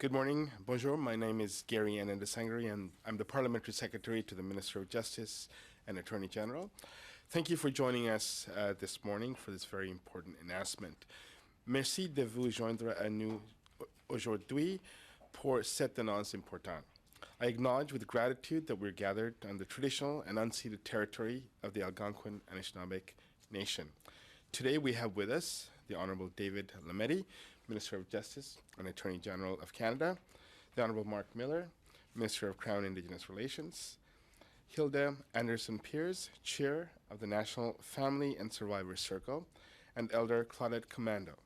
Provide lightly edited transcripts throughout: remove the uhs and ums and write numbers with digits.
Good morning. Bonjour. My name is Gary Anandasangaree, and I'm the Parliamentary Secretary to the Minister of Justice and Attorney General. Thank you for joining us this morning for this very important announcement. Merci de vous joindre à nous aujourd'hui pour cette annonce importante. I acknowledge with gratitude that we're gathered on the traditional and unceded territory of the Algonquin and Anishinaabe Nation. Today we have with us the Honourable David Lametti, Minister of Justice and Attorney General of Canada, the Honourable Marc Miller, Minister of Crown-Indigenous Relations, Hilda Anderson-Pyrz, Chair of the National Family and Survivors Circle, and Elder Claudette Commando.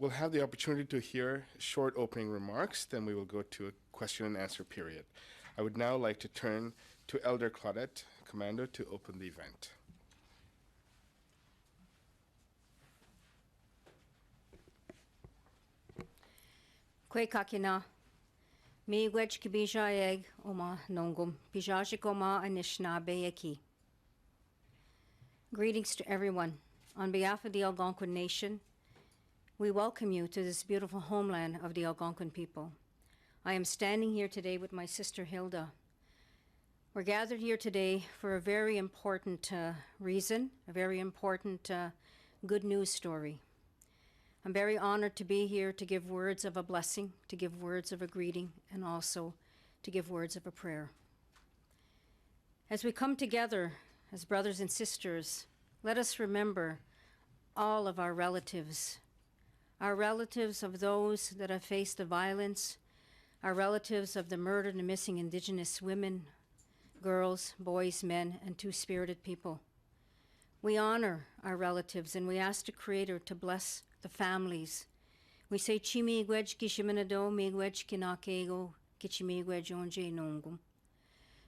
We'll have the opportunity to hear short opening remarks, then we will go to a question and answer period. I would now like to turn to Elder Claudette Commando to open the event. Kwe kakina, mi wedge kibija egg oma nongum, pijajikoma Anishinaabe eki. Greetings to everyone. On behalf of the Algonquin Nation, we welcome you to this beautiful homeland of the Algonquin people. I am standing here today with my sister Hilda. We're gathered here today for a very important reason, a very important good news story. I'm very honored to be here to give words of a blessing, to give words of a greeting, and also to give words of a prayer. As we come together as brothers and sisters, let us remember all of our relatives of those that have faced the violence, our relatives of the murdered and missing Indigenous women, girls, boys, men, and two-spirited people. We honor our relatives and we ask the Creator to bless the families. We say, Chimi gwedge kishiminado, mi gwedge kinakego, kichimi gwedge onje nongum.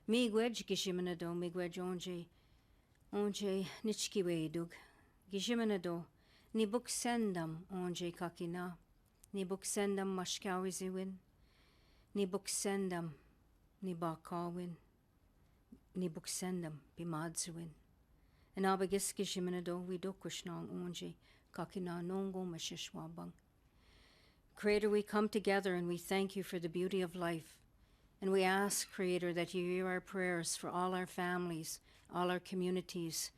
Mi gwedge kishiminado, mi gwedge onje nichkiwedug. Gishiminado, ni buk sendam onje kakina, ni buk sendam mashkawiziwin, ni buk sendam ni bakawin, ni buk sendam bimadzuwin. And abagis gishiminado, we do kushnang onje. Creator, we come together and we thank you for the beauty of life. And we ask, Creator, that you hear our prayers for all our families, all our communities,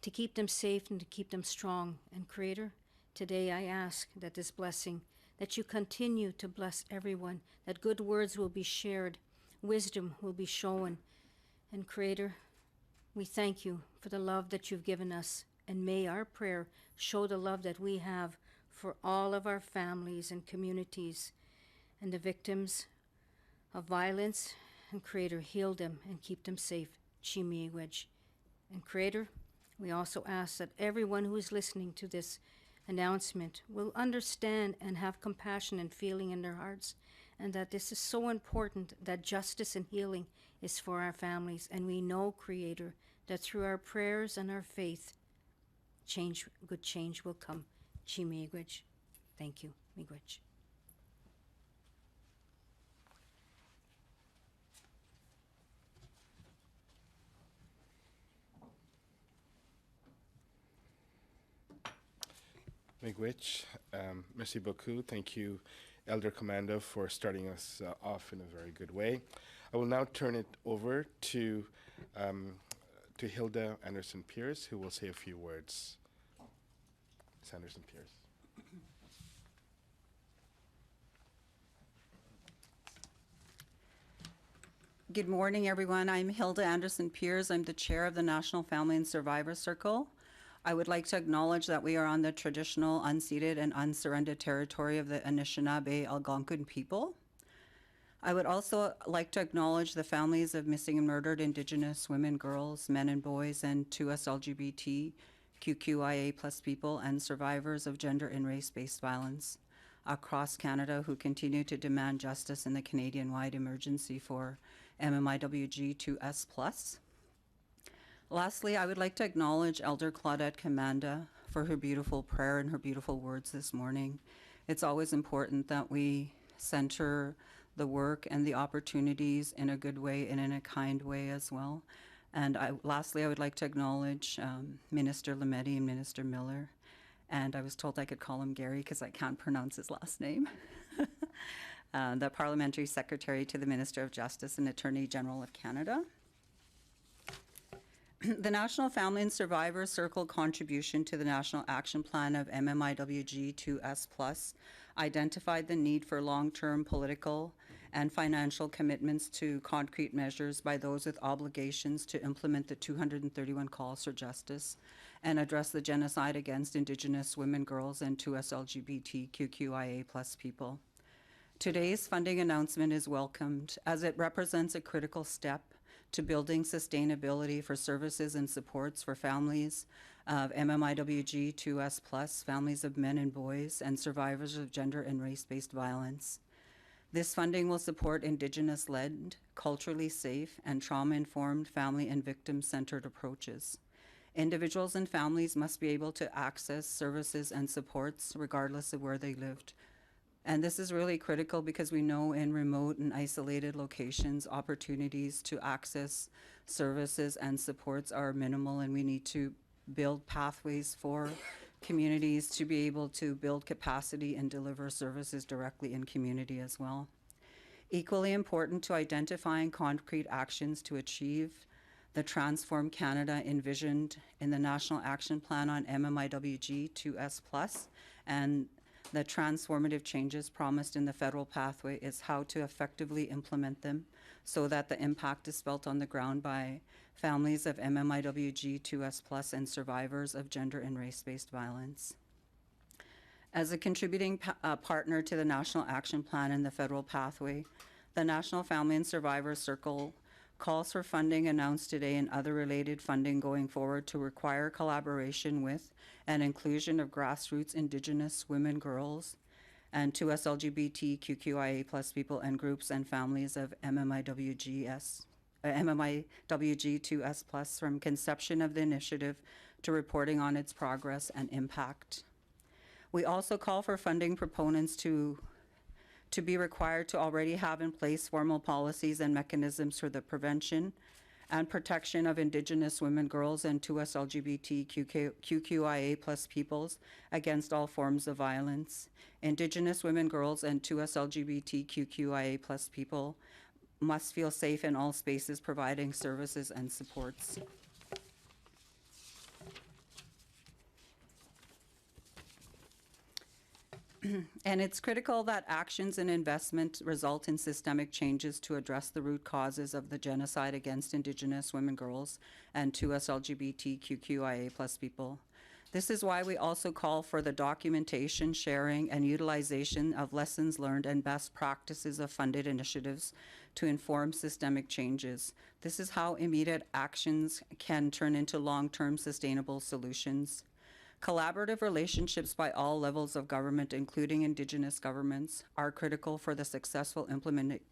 to keep them safe and to keep them strong. And Creator, today I ask that this blessing, that you continue to bless everyone, that good words will be shared, wisdom will be shown. And Creator, we thank you for the love that you've given us. And may our prayer show the love that we have for all of our families and communities and the victims of violence. And Creator, heal them and keep them safe. Chimiigwej. And Creator, we also ask that everyone who is listening to this announcement will understand and have compassion and feeling in their hearts, and that this is so important, that justice and healing is for our families. And we know, Creator, that through our prayers and our faith, good change will come. Chi miigwej. Thank you, miigwej. Miigwej. Merci beaucoup. Thank you, Elder Commando, for starting us off in a very good way. I will now turn it over to Hilda Anderson-Pyrz, who will say a few words. Ms. Anderson-Pyrz. Good morning, everyone. I'm Hilda Anderson-Pyrz. I'm the chair of the National Family and Survivors Circle. I would like to acknowledge that we are on the traditional, unceded, and unsurrendered territory of the Anishinaabe Algonquin people. I would also like to acknowledge the families of missing and murdered Indigenous women, girls, men, and boys, and 2S LGBTQIA+ people and survivors of gender and race-based violence across Canada who continue to demand justice in the Canadian-wide emergency for MMIWG 2S+. Lastly, I would like to acknowledge Elder Claudette Commando for her beautiful prayer and her beautiful words this morning. It's always important that we center the work and the opportunities in a good way and in a kind way as well. And lastly, I would like to acknowledge Minister Lametti and Minister Miller. And I was told I could call him Gary because I can't pronounce his last name. the Parliamentary Secretary to the Minister of Justice and Attorney General of Canada. The National Family and Survivors Circle contribution to the National Action Plan of MMIWG2S+ identified the need for long-term political and financial commitments to concrete measures by those with obligations to implement the 231 calls for justice and address the genocide against Indigenous women, girls, and 2S LGBTQIA+ people. Today's funding announcement is welcomed as it represents a critical step to building sustainability for services and supports for families of MMIWG2S+, families of men and boys, and survivors of gender and race-based violence. This funding will support Indigenous-led, culturally safe, and trauma-informed family and victim-centered approaches. Individuals and families must be able to access services and supports regardless of where they lived. And this is really critical because we know in remote and isolated locations, opportunities to access services and supports are minimal, and we need to build pathways for communities to be able to build capacity and deliver services directly in community as well. Equally important to identifying concrete actions to achieve the Transform Canada envisioned in the National Action Plan on MMIWG2S+, and the transformative changes promised in the federal pathway is how to effectively implement them so that the impact is felt on the ground by families of MMIWG2S+ and survivors of gender and race-based violence. As a contributing partner to the National Action Plan and the federal pathway, the National Family and Survivors Circle calls for funding announced today and other related funding going forward to require collaboration with and inclusion of grassroots Indigenous women, girls, and 2S LGBTQIA+ people and groups and families of MMIWG2S+ from conception of the initiative to reporting on its progress and impact. We also call for funding proponents to be required to already have in place formal policies and mechanisms for the prevention and protection of Indigenous women, girls, and 2S LGBTQIA+ peoples against all forms of violence. Indigenous women, girls, and 2S LGBTQIA+ people must feel safe in all spaces providing services and supports. And it's critical that actions and investment result in systemic changes to address the root causes of the genocide against Indigenous women, girls, and 2S LGBTQIA+ people. This is why we also call for the documentation, sharing, and utilization of lessons learned and best practices of funded initiatives to inform systemic changes. This is how immediate actions can turn into long-term sustainable solutions. Collaborative relationships by all levels of government, including Indigenous governments, are critical for the successful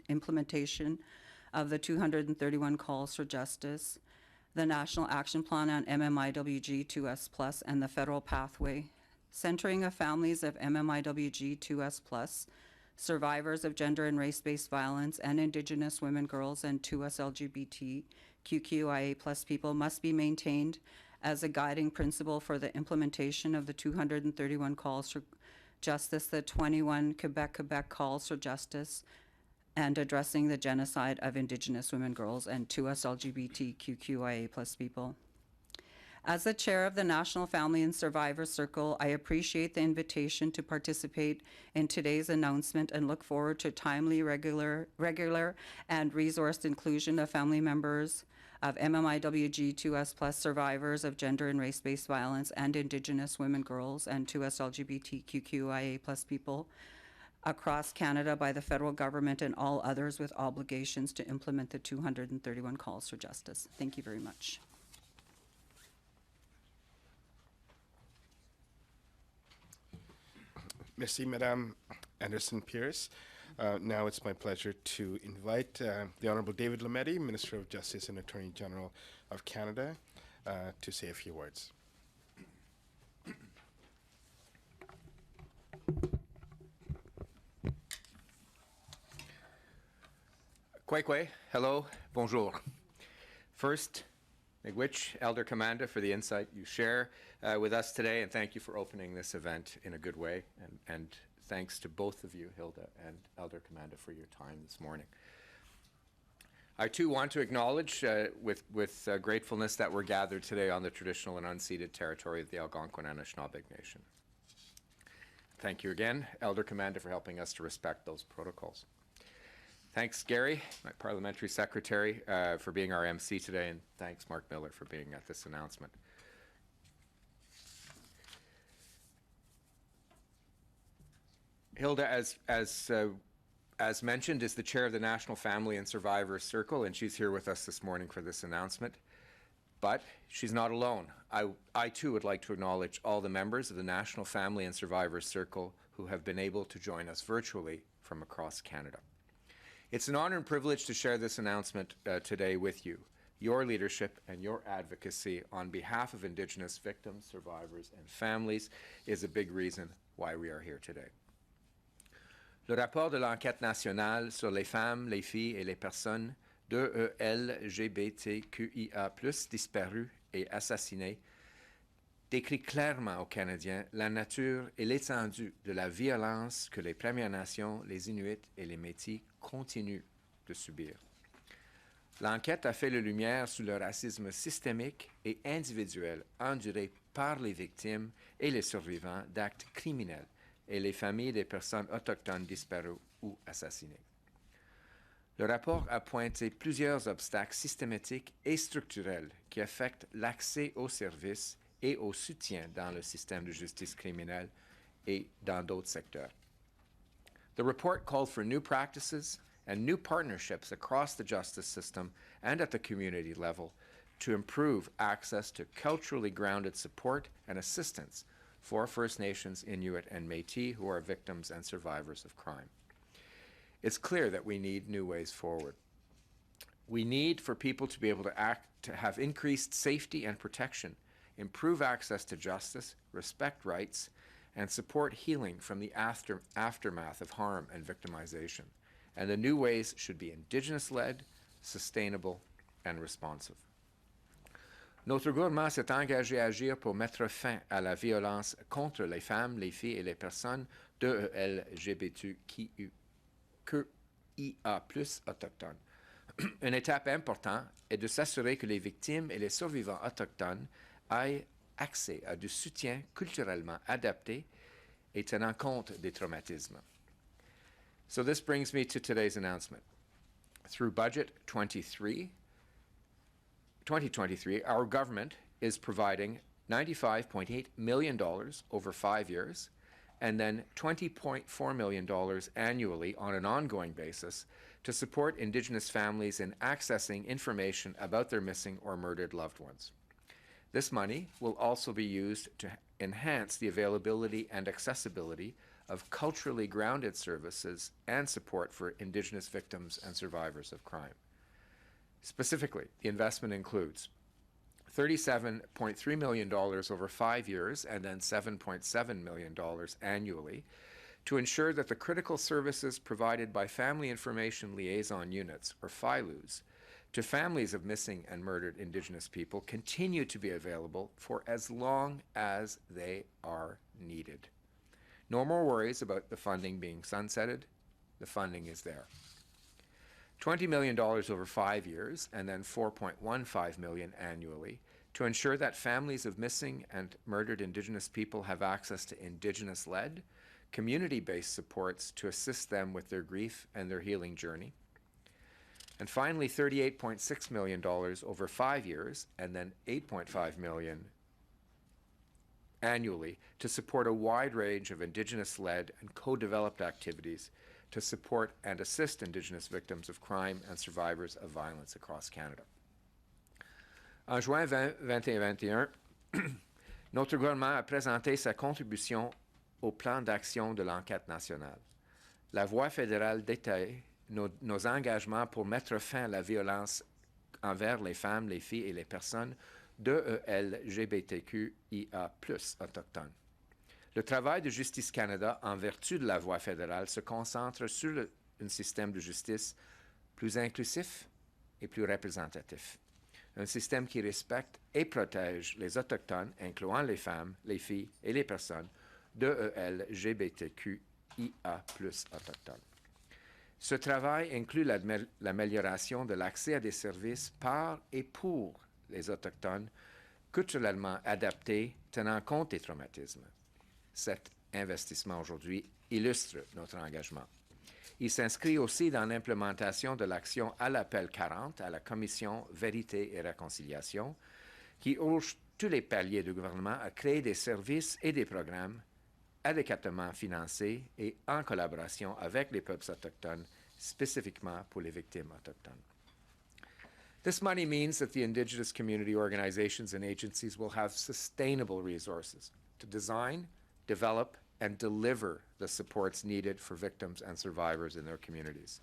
implementation of the 231 calls for justice, the National Action Plan on MMIWG2S+, and the federal pathway. Centering of families of MMIWG2S+, survivors of gender and race-based violence, and Indigenous women, girls, and 2S LGBTQIA+ people must be maintained as a guiding principle for the implementation of the 231 calls for justice, the 21 Quebec calls for justice, and addressing the genocide of Indigenous women, girls, and 2S LGBTQIA+ people. As the chair of the National Family and Survivors Circle, I appreciate the invitation to participate in today's announcement and look forward to timely, regular, and resourced inclusion of family members of MMIWG2S+ survivors of gender and race-based violence and Indigenous women, girls, and 2S LGBTQIA+ people across Canada by the federal government and all others with obligations to implement the 231 calls for justice. Thank you very much. Merci, Madame Anderson-Pyrz. Now it's my pleasure to invite the Honourable David Lametti, Minister of Justice and Attorney General of Canada, to say a few words. Kwekwe, hello, bonjour. First, Miigwech, Elder Commander, for the insight you share with us today, and thank you for opening this event in a good way, and thanks to both of you, Hilda and Elder Commanda, for your time this morning. I too want to acknowledge with gratefulness that we're gathered today on the traditional and unceded territory of the Algonquin and Anishinaabe Nation. Thank you again, Elder Commanda, for helping us to respect those protocols. Thanks, Gary, my parliamentary secretary, for being our MC today, and thanks, Marc Miller, for being at this announcement. Hilda, as mentioned, is the chair of the National Family and Survivors Circle, and she's here with us this morning for this announcement. But she's not alone. I too would like to acknowledge all the members of the National Family and Survivors Circle who have been able to join us virtually from across Canada. It's an honor and privilege to share this announcement today with you. Your leadership and your advocacy on behalf of Indigenous victims, survivors, and families is a big reason why we are here today. Le rapport de l'enquête nationale sur les femmes, les filles et les personnes de LGBTQIA+, disparues et assassinées, décrit clairement aux Canadiens la nature et l'étendue de la violence que les Premières Nations, les Inuits et les Métis continuent de subir. L'enquête a fait la lumière sur le racisme systémique et individuel enduré par les victimes et les survivants d'actes criminels et les familles des personnes autochtones disparues ou assassinées. Le rapport a pointé plusieurs obstacles systématiques et structurels qui affectent l'accès aux services et au soutien dans le système de justice criminelle et dans d'autres secteurs. The report called for new practices and new partnerships across the justice system and at the community level to improve access to culturally grounded support and assistance for First Nations, Inuit, and Métis who are victims and survivors of crime. It's clear that we need new ways forward. We need for people to be able to have increased safety and protection, improve access to justice, respect rights, and support healing from the aftermath of harm and victimization. And the new ways should be Indigenous-led, sustainable, and responsive. Notre gouvernement s'est engagé à agir pour mettre fin à la violence contre les femmes, les filles et les personnes de LGBTQIA+ autochtones. Une étape importante est de s'assurer que les victimes et les survivants autochtones aient accès à du soutien culturellement adapté et tenant compte des traumatismes. So this brings me to today's announcement. Through Budget 2023, our government is providing $95.8 million over 5 years, and then $20.4 million annually on an ongoing basis to support Indigenous families in accessing information about their missing or murdered loved ones. This money will also be used to enhance the availability and accessibility of culturally grounded services and support for Indigenous victims and survivors of crime. Specifically, the investment includes $37.3 million over 5 years and then $7.7 million annually to ensure that the critical services provided by Family Information Liaison Units, or FILUs, to families of missing and murdered Indigenous people continue to be available for as long as they are needed. No more worries about the funding being sunsetted. The funding is there. $20 million over 5 years and then $4.15 million annually to ensure that families of missing and murdered Indigenous people have access to Indigenous-led, community-based supports to assist them with their grief and their healing journey. And finally, $38.6 million over 5 years and then $8.5 million annually to support a wide range of Indigenous-led and co-developed activities to support and assist Indigenous victims of crime and survivors of violence across Canada. En juin 2021, notre gouvernement a présenté sa contribution au plan d'action de l'enquête nationale. La voie fédérale détaille nos engagements pour mettre fin à la violence envers les femmes, les filles et les personnes de LGBTQIA+ autochtones. Le travail de Justice Canada, en vertu de la voie fédérale, se concentre sur un système de justice plus inclusif et plus représentatif. Un système qui respecte et protège les Autochtones, incluant les femmes, les filles et les personnes de LGBTQIA+ IA+ autochtones. Ce travail inclut l'amélioration de l'accès à des services par et pour les Autochtones culturellement adaptés tenant compte des traumatismes. Cet investissement aujourd'hui illustre notre engagement. Il s'inscrit aussi dans l'implémentation de l'action à l'appel 40 à la Commission Vérité et Réconciliation, qui urge tous les paliers du gouvernement à créer des services et des programmes adéquatement financés et en collaboration avec les peuples autochtones, spécifiquement pour les victimes autochtones. This money means that the Indigenous community organizations and agencies will have sustainable resources to design, develop, and deliver the supports needed for victims and survivors in their communities.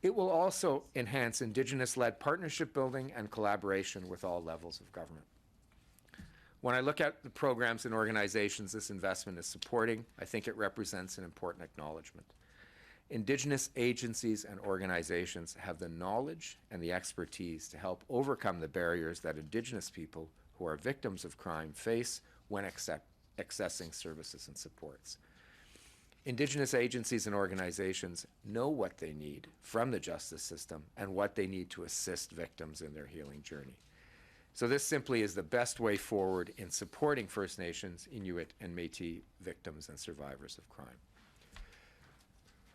It will also enhance Indigenous-led partnership building and collaboration with all levels of government. When I look at the programs and organizations this investment is supporting, I think it represents an important acknowledgement. Indigenous agencies and organizations have the knowledge and the expertise to help overcome the barriers that Indigenous people who are victims of crime face when accessing services and supports. Indigenous agencies and organizations know what they need from the justice system and what they need to assist victims in their healing journey. So this simply is the best way forward in supporting First Nations, Inuit, and Métis victims and survivors of crime.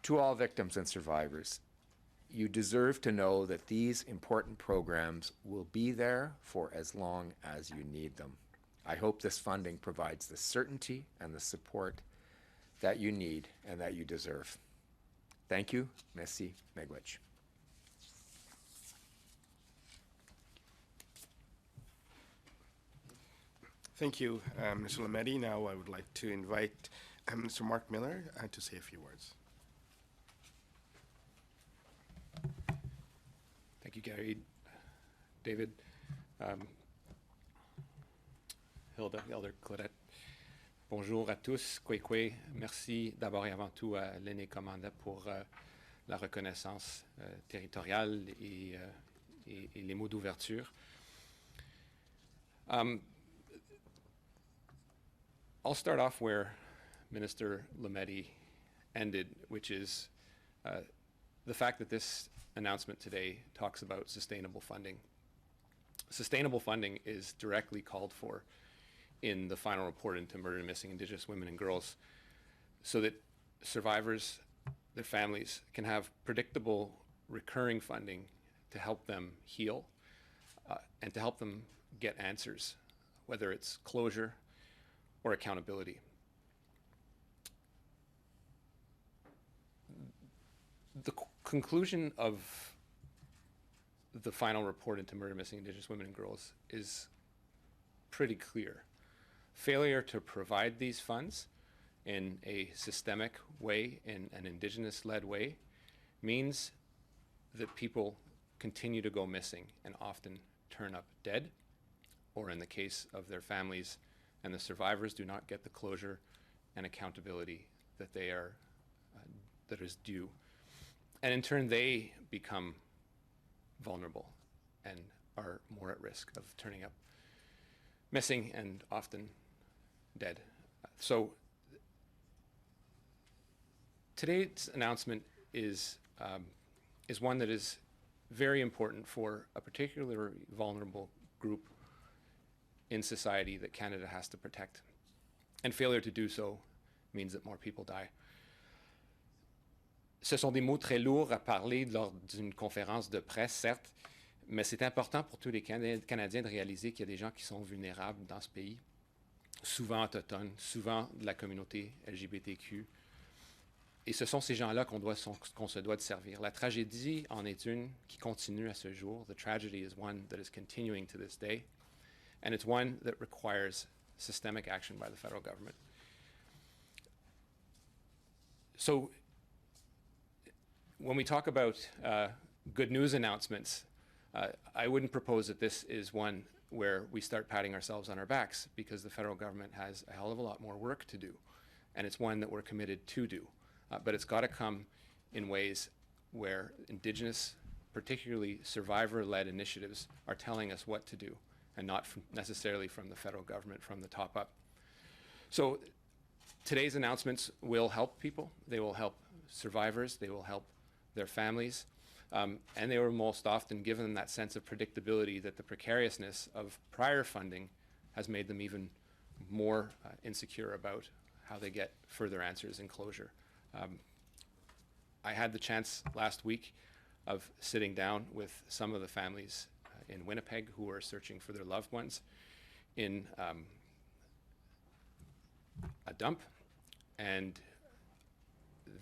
To all victims and survivors, you deserve to know that these important programs will be there for as long as you need them. I hope this funding provides the certainty and the support that you need and that you deserve. Thank you. Merci. Miigwech. Thank you, Mr. Lametti. Now I would like to invite Mr. Marc Miller to say a few words. Thank you, Gary. David, Hilda, Elder Claudette. Bonjour à tous. Kwekwe. Merci d'abord et avant tout à l'Aîné Commanda pour la reconnaissance territoriale et les mots d'ouverture. I'll start off where Minister Lametti ended, which is the fact that this announcement today talks about sustainable funding. Sustainable funding is directly called for in the final report into murdered and missing Indigenous women and girls so that survivors, their families, can have predictable, recurring funding to help them heal and to help them get answers, whether it's closure or accountability. The conclusion of the final report into murdered and missing Indigenous women and girls is pretty clear. Failure to provide these funds in a systemic way, in an Indigenous-led way, means that people continue to go missing and often turn up dead, or in the case of their families and the survivors, do not get the closure and accountability that they are, that is due. And in turn, they become vulnerable and are more at risk of turning up missing and often dead. So today's announcement is one that is very important for a particularly vulnerable group in society that Canada has to protect. And failure to do so means that more people die. Ce sont des mots très lourds à parler lors d'une conférence de presse, certes, mais c'est important pour tous les Canadiens de réaliser qu'il y a des gens qui sont vulnérables dans ce pays, souvent autochtones, souvent de la communauté LGBTQ. Et ce sont ces gens-là qu'on se doit de servir. La tragédie en est une qui continue à ce jour. The tragedy is one that is continuing to this day. And it's one that requires systemic action by the federal government. So when we talk about good news announcements, I wouldn't propose that this is one where we start patting ourselves on our backs, because the federal government has a hell of a lot more work to do, and it's one that we're committed to do. But it's got to come in ways where Indigenous, particularly survivor-led initiatives, are telling us what to do, and not necessarily from the federal government from the top up. So Today's announcements will help people. They will help survivors. They will help their families. And they were most often given that sense of predictability that the precariousness of prior funding has made them even more insecure about how they get further answers and closure. I had the chance last week of sitting down with some of the families in Winnipeg who are searching for their loved ones in a dump, and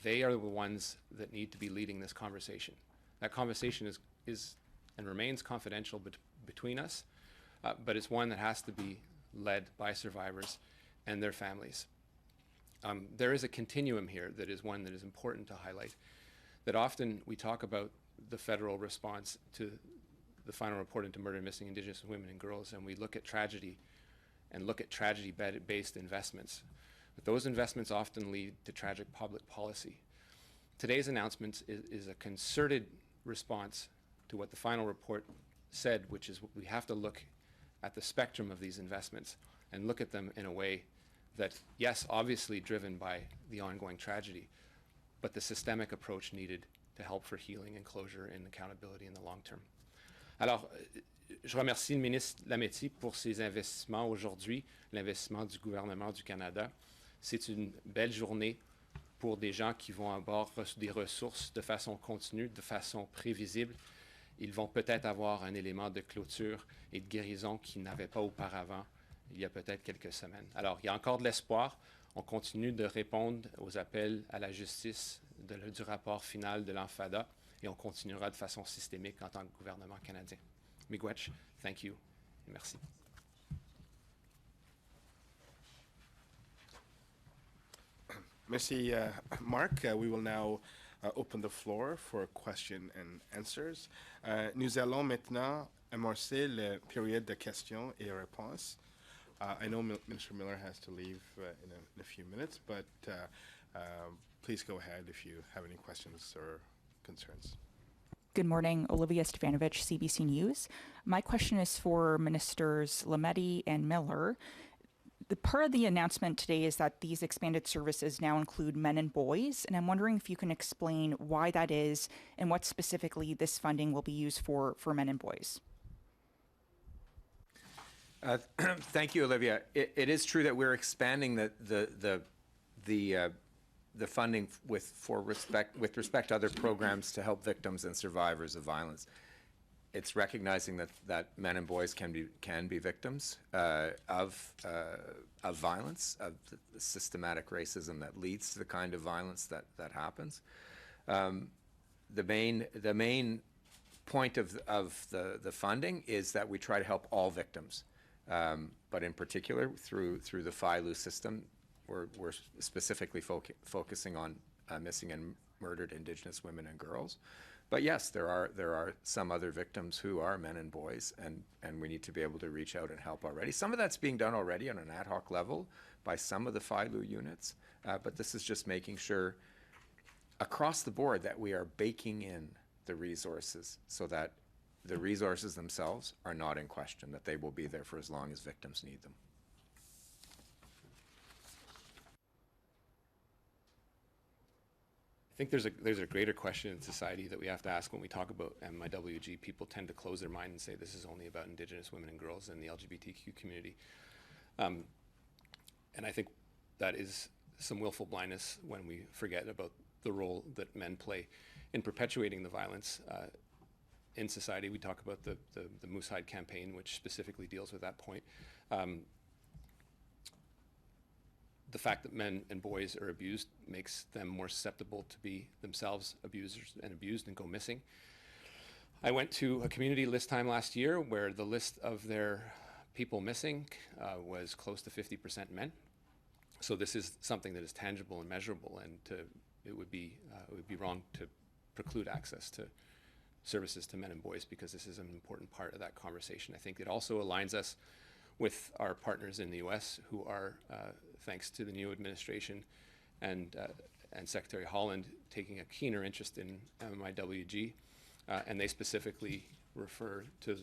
they are the ones that need to be leading this conversation. That conversation is and remains confidential between us, but it's one that has to be led by survivors and their families. There is a continuum here that is one that is important to highlight, that often we talk about the federal response to the final report into murder and missing Indigenous women and girls, and we look at tragedy and look at tragedy-based investments. But those investments often lead to tragic public policy. Today's announcement is a concerted response to what the final report said, which is we have to look at the spectrum of these investments and look at them in a way that, yes, obviously driven by the ongoing tragedy, but the systemic approach needed to help for healing and closure and accountability in the long term. Alors, je remercie le ministre Lametti pour ses investissements aujourd'hui, l'investissement du gouvernement du Canada. C'est une belle journée pour des gens qui vont avoir des ressources de façon continue, de façon prévisible. Ils vont peut-être avoir un élément de clôture et de guérison qu'ils n'avaient pas auparavant, il y a peut-être quelques semaines. Alors, il y a encore de l'espoir. On continue de répondre aux appels à la justice du rapport final de l'Enfada et on continuera de façon systémique en tant que gouvernement canadien. Miigwech, thank you et merci. Merci, Marc. We will now open the floor for question and answers. Nous allons maintenant amorcer la période de questions et réponses. I know Minister Miller has to leave in a few minutes, but please go ahead if you have any questions or concerns. Good morning, Olivia Stefanovich, CBC News. My question is for Ministers Lametti and Miller. The part of the announcement today is that these expanded services now include men and boys, and I'm wondering if you can explain why that is and what specifically this funding will be used for men and boys. Thank you, Olivia. It is true that we're expanding the funding with respect to other programs to help victims and survivors of violence. It's recognizing that men and boys can be victims of violence, of the systematic racism that leads to the kind of violence that happens. The main point of the funding is that we try to help all victims, but in particular through the FILU system, we're specifically focusing on missing and murdered Indigenous women and girls. But yes, there are some other victims who are men and boys, and we need to be able to reach out and help already. Some of that's being done already on an ad hoc level by some of the FILU units, but this is just making sure across the board that we are baking in the resources so that the resources themselves are not in question, that they will be there for as long as victims need them. I think there's a greater question in society that we have to ask when we talk about MIWG. People tend to close their mind and say this is only about Indigenous women and girls and the LGBTQ community. And I think that is some willful blindness when we forget about the role that men play in perpetuating the violence in society. We talk about the Moose Hide campaign, which specifically deals with that point. The fact that men and boys are abused makes them more susceptible to be themselves abusers and abused and go missing. I went to a community list time last year where the list of their people missing was close to 50% men. So this is something that is tangible and measurable, and it would be wrong to preclude access to services to men and boys because this is an important part of that conversation. I think it also aligns us with our partners in the U.S. who are, thanks to the new administration and Secretary Holland, taking a keener interest in MIWG, and they specifically refer to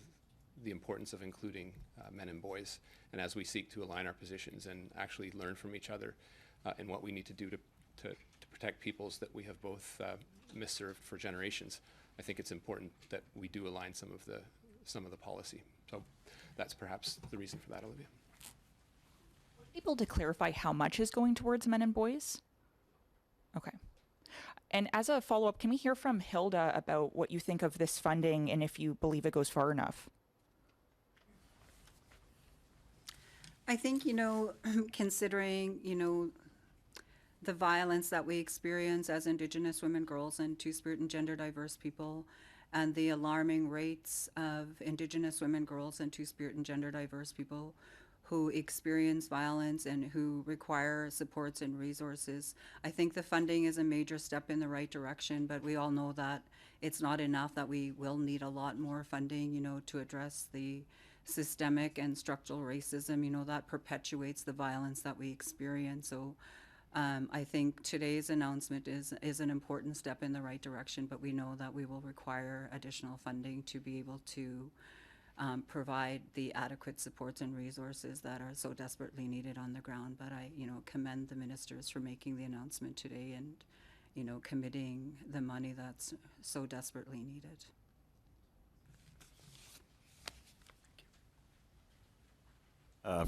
the importance of including men and boys. And as we seek to align our positions and actually learn from each other, and what we need to do to protect peoples that we have both misserved for generations. I think it's important that we do align some of the policy. So that's perhaps the reason for that, Olivia. Able to clarify how much is going towards men and boys? Okay. And as a follow-up, can we hear from Hilda about what you think of this funding and if you believe it goes far enough? I think, considering, the violence that we experience as Indigenous women, girls, and Two-Spirit and gender diverse people, and the alarming rates of Indigenous women, girls, and Two-Spirit and gender diverse people who experience violence and who require supports and resources. I think the funding is a major step in the right direction, but we all know that it's not enough, that we will need a lot more funding, to address the systemic and structural racism, that perpetuates the violence that we experience. So I think today's announcement is an important step in the right direction, but we know that we will require additional funding to be able to provide the adequate supports and resources that are so desperately needed on the ground. But I, commend the ministers for making the announcement today and, committing the money that's so desperately needed.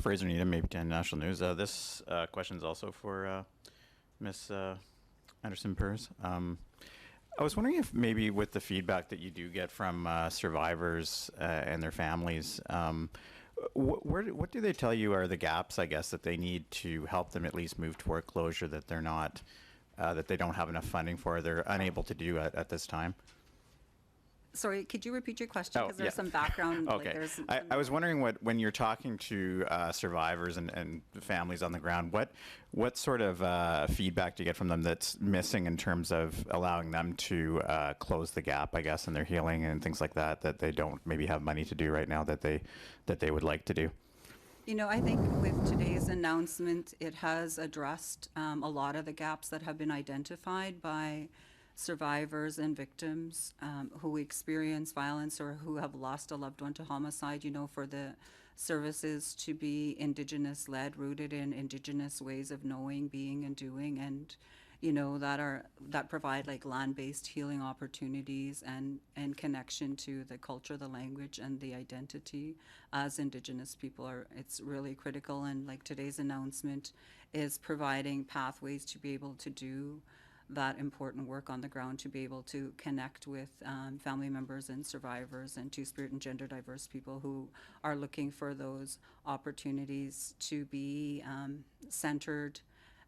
Fraser Needham, maybe 10 National News. This question is also for Ms. Anderson-Pyrz. I was wondering if maybe with the feedback that you do get from survivors and their families, what do they tell you are the gaps, I guess, that they need to help them at least move toward closure that they're not, that they don't have enough funding for, they're unable to do at this time? Sorry, could you repeat your question? Because Oh, there's yeah. some background. Okay. I was wondering when you're talking to survivors and families on the ground, what sort of feedback do you get from them that's missing in terms of allowing them to close the gap, I guess, in their healing and things like that, that they don't maybe have money to do right now that they would like to do? I think with today's announcement, it has addressed a lot of the gaps that have been identified by survivors and victims who experience violence or who have lost a loved one to homicide, for the services to be Indigenous-led, rooted in Indigenous ways of knowing, being, and doing, and, that provide like land-based healing opportunities and connection to the culture, the language, and the identity as Indigenous people it's really critical. And like today's announcement is providing pathways to be able to do that important work on the ground, to be able to connect with family members and survivors and Two-Spirit and gender diverse people who are looking for those opportunities to be centered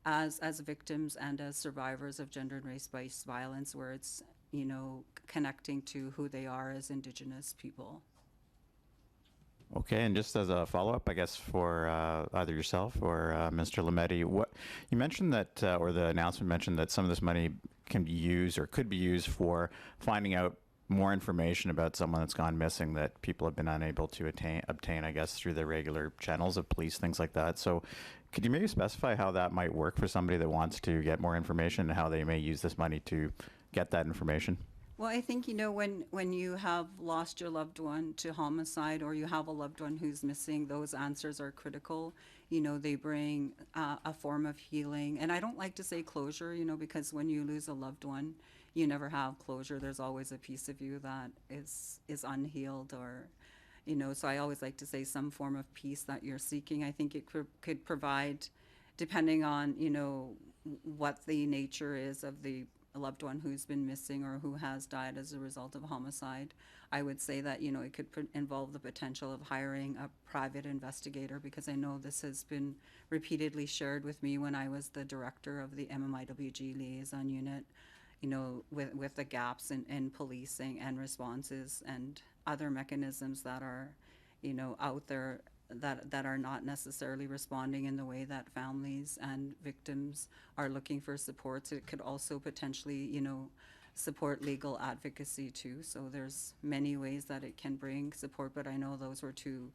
as victims and as survivors of gender and race-based violence, where it's, connecting to who they are as Indigenous people. Okay, and just as a follow-up, I guess, for either yourself or Mr. Lametti, what you mentioned that, or the announcement mentioned that some of this money can be used or could be used for finding out more information about someone that's gone missing that people have been unable to obtain, I guess, through the regular channels of police, things like that. So could you maybe specify how that might work for somebody that wants to get more information and how they may use this money to get that information? Well, I think, when you have lost your loved one to homicide or you have a loved one who's missing, those answers are critical. They bring a form of healing. And I don't like to say closure, because when you lose a loved one, you never have closure. There's always a piece of you that is unhealed, or, so I always like to say some form of peace that you're seeking. I think it could provide, depending on, what the nature is of the a loved one who's been missing or who has died as a result of homicide. I would say that, it could involve the potential of hiring a private investigator, because I know this has been repeatedly shared with me when I was the director of the MMIWG liaison unit, with the gaps in policing and responses and other mechanisms that are, out there that are not necessarily responding in the way that families and victims are looking for supports. It could also potentially, support legal advocacy too. So there's many ways that it can bring support, but I know those were two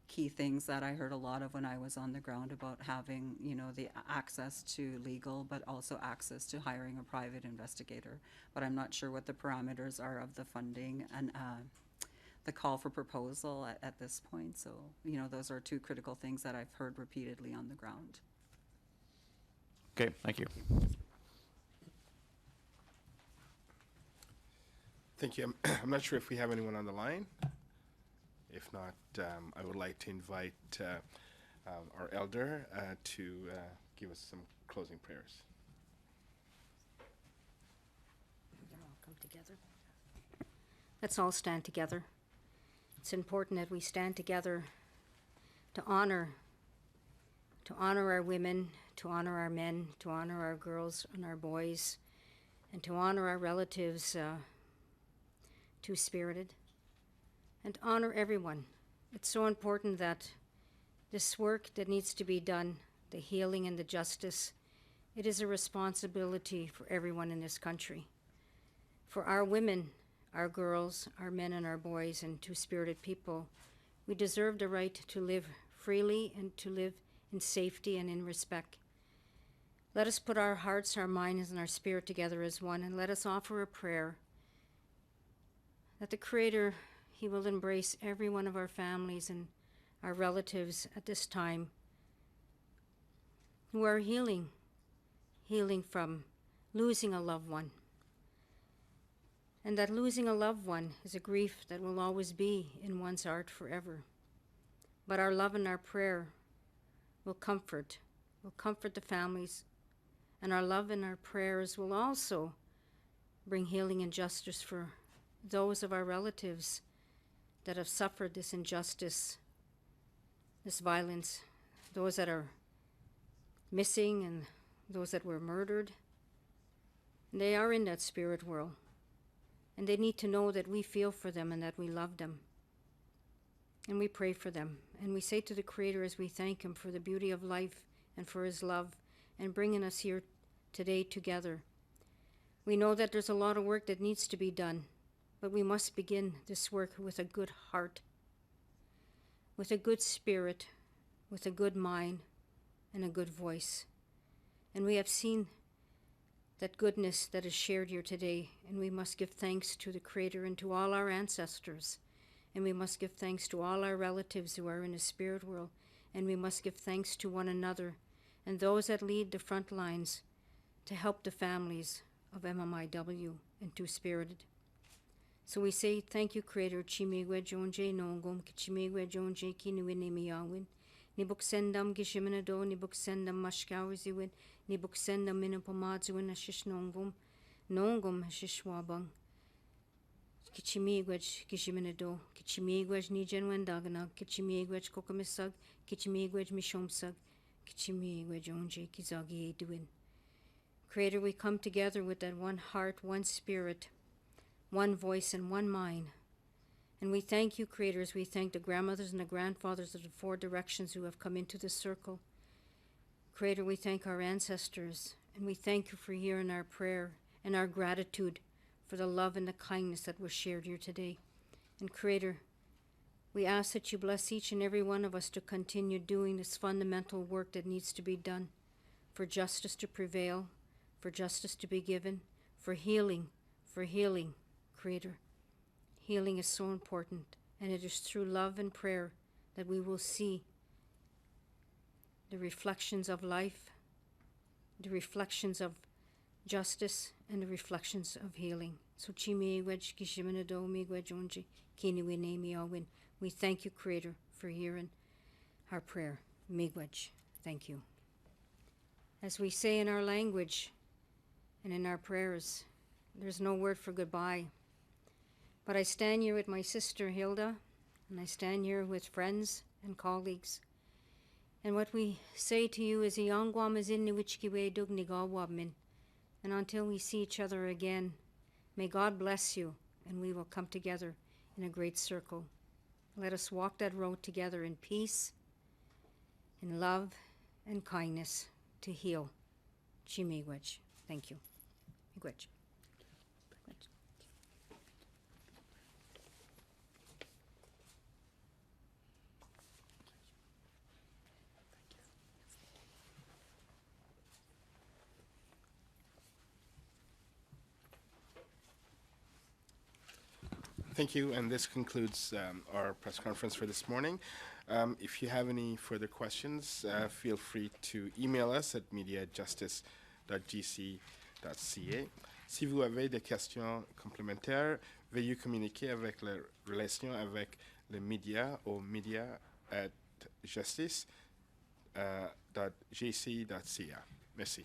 key things that I heard a lot of when I was on the ground about having, the access to legal, but also access to hiring a private investigator. But I'm not sure what the parameters are of the funding and the call for proposal at this point. So, those are two critical things that I've heard repeatedly on the ground. Okay, thank you. Thank you. I'm not sure if we have anyone on the line. If not, I would like to invite our elder to give us some closing prayers. All come together. Let's all stand together. It's important that we stand together to honor our women, to honor our men, to honor our girls and our boys, and to honor our relatives, two-spirited, and to honor everyone. It's so important that this work that needs to be done, the healing and the justice, it is a responsibility for everyone in this country. For our women, our girls, our men and our boys and two-spirited people, we deserve the right to live freely and to live in safety and in respect. Let us put our hearts, our minds, and our spirit together as one, and let us offer a prayer that the Creator, He will embrace every one of our families and our relatives at this time who are healing from losing a loved one. And that losing a loved one is a grief that will always be in one's heart forever. But our love and our prayer will comfort the families, and our love and our prayers will also bring healing and justice for those of our relatives that have suffered this injustice, this violence, those that are missing and those that were murdered. They are in that spirit world, and they need to know that we feel for them and that we love them. And we pray for them, and we say to the Creator as we thank Him for the beauty of life and for His love and bringing us here today together. We know that there's a lot of work that needs to be done, but we must begin this work with a good heart, with a good spirit, with a good mind, and a good voice. And we have seen that goodness that is shared here today, and we must give thanks to the Creator and to all our ancestors. And we must give thanks to all our relatives who are in the spirit world. And we must give thanks to one another and those that lead the front lines to help the families of MMIW and two-spirited. So we say, thank you, Creator. Chimigwe jonje nongom, kichimigwe jonje kinuinimiawin. Nibuksendam gishiminado, nibuksendam mashkawiziwin, nibuksendam minapomadzuin ashish nongom, nongom ashishwabang. Kichimigwej gishiminado, kichimigwej nijenwen dagana, kichimigwej kokamisag, kichimigwej mishomsag, kichimigwej onje kizagi eduin. Creator, we come together with that one heart, one spirit, one voice, and one mind. And we thank you, Creators. We thank the grandmothers and the grandfathers of the four directions who have come into this circle. Creator, we thank our ancestors, and we thank you for hearing our prayer and our gratitude for the love and the kindness that was shared here today. And Creator, we ask that you bless each and every one of us to continue doing this fundamental work that needs to be done for justice to prevail, for justice to be given, for healing, Creator. Healing is so important, and it is through love and prayer that we will see the reflections of life, the reflections of justice, and the reflections of healing. So we thank you, Creator, for hearing our prayer. Miigwech. Thank you. As we say in our language and in our prayers, there's no word for goodbye. But I stand here with my sister Hilda, and I stand here with friends and colleagues. And what we say to you is, and until we see each other again, may God bless you, and we will come together in a great circle. Let us walk that road together in peace, in love, and kindness to heal. Chimigwech. Thank you. Miigwech. Thank you, and this concludes our press conference for this morning. If you have any further questions, feel free to email us at media@justice.gc.ca. Si vous avez des questions complémentaires, veuillez communiquer avec la relation avec les médias au media@justice.gc.ca. Merci.